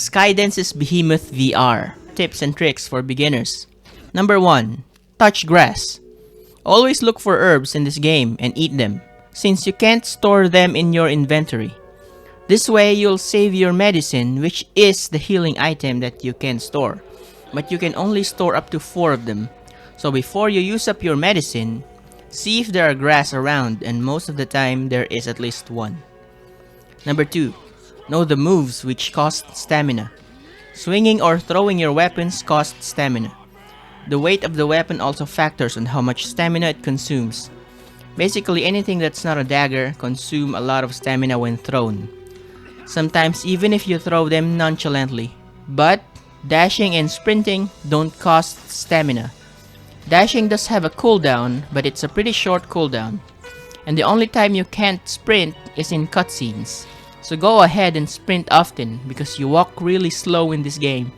Skydance's Behemoth VR. Tips and tricks for beginners. Number 1. Touch grass. Always look for herbs in this game and eat them, since you can't store them in your inventory. This way, you'll save your medicine, which is the healing item that you can store. But you can only store up to 4 of them. So before you use up your medicine, see if there are grass around, and most of the time there is at least one. Number 2. Know the moves which cost stamina. Swinging or throwing your weapons costs stamina. The weight of the weapon also factors on how much stamina it consumes. Basically, anything that's not a dagger consumes a lot of stamina when thrown. Sometimes even if you throw them nonchalantly. But dashing and sprinting don't cost stamina. Dashing does have a cooldown, but it's a pretty short cooldown. And the only time you can't sprint is in cutscenes. So go ahead and sprint often because you walk really slow in this game.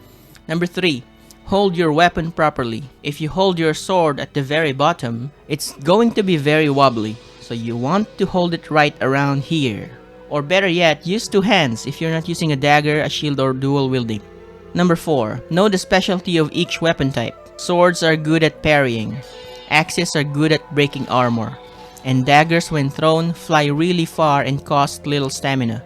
Number 3. Hold your weapon properly. If you hold your sword at the very bottom, it's going to be very wobbly. So you want to hold it right around here. Or better yet, use 2 hands if you're not using a dagger, a shield, or dual wielding. Number 4. Know the specialty of each weapon type. Swords are good at parrying. Axes are good at breaking armor. And daggers, when thrown, fly really far and cost little stamina.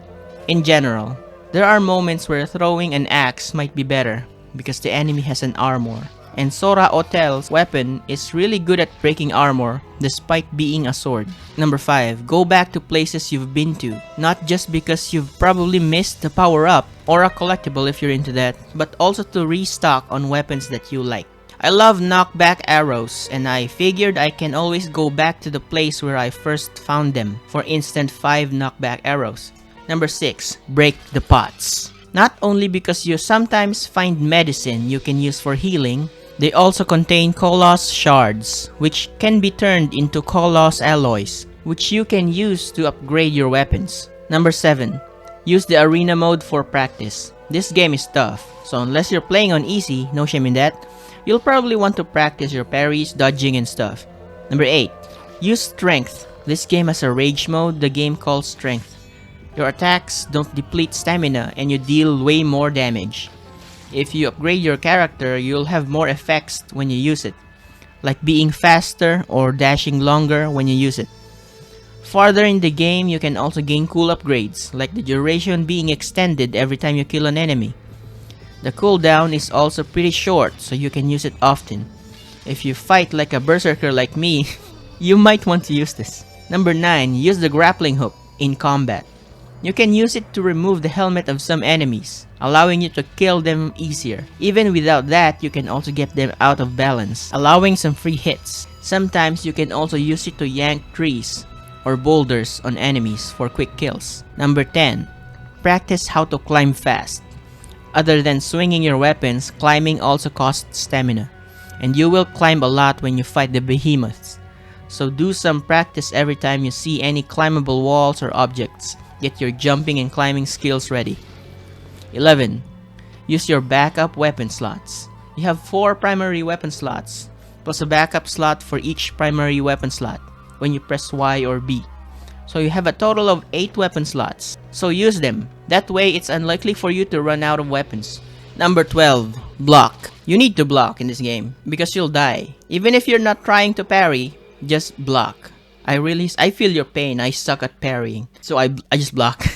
In general, there are moments where throwing an axe might be better because the enemy has an armor. And Sora Hotel's weapon is really good at breaking armor despite being a sword. Number 5. Go back to places you've been to. Not just because you've probably missed a power-up or a collectible if you're into that, but also to restock on weapons that you like. I love knockback arrows, and I figured I can always go back to the place where I first found them. For instance, 5 knockback arrows. Number 6. Break the pots. Not only because you sometimes find medicine you can use for healing, they also contain Colossus shards, which can be turned into Colossus alloys, which you can use to upgrade your weapons. Number 7. Use the arena mode for practice. This game is tough, so unless you're playing on easy, no shame in that, you'll probably want to practice your parries, dodging, and stuff. Number 8. Use strength. This game has a rage mode the game calls strength. Your attacks don't deplete stamina and you deal way more damage. If you upgrade your character, you'll have more effects when you use it, like being faster or dashing longer when you use it. Farther in the game, you can also gain cool upgrades, like the duration being extended every time you kill an enemy. The cooldown is also pretty short, so you can use it often. If you fight like a berserker like me, you might want to use this. Number 9. Use the grappling hook in combat. You can use it to remove the helmet of some enemies, allowing you to kill them easier. Even without that, you can also get them out of balance, allowing some free hits. Sometimes you can also use it to yank trees or boulders on enemies for quick kills. Number 10. Practice how to climb fast. Other than swinging your weapons, climbing also costs stamina, and you will climb a lot when you fight the behemoths. So do some practice every time you see any climbable walls or objects. Get your jumping and climbing skills ready. 11. Use your backup weapon slots. You have 4 primary weapon slots, plus a backup slot for each primary weapon slot when you press Y or B. So you have a total of 8 weapon slots. So use them. That way it's unlikely for you to run out of weapons. Number 12. Block. You need to block in this game because you'll die. Even if you're not trying to parry, just block. I feel your pain. I suck at parrying, so I just block.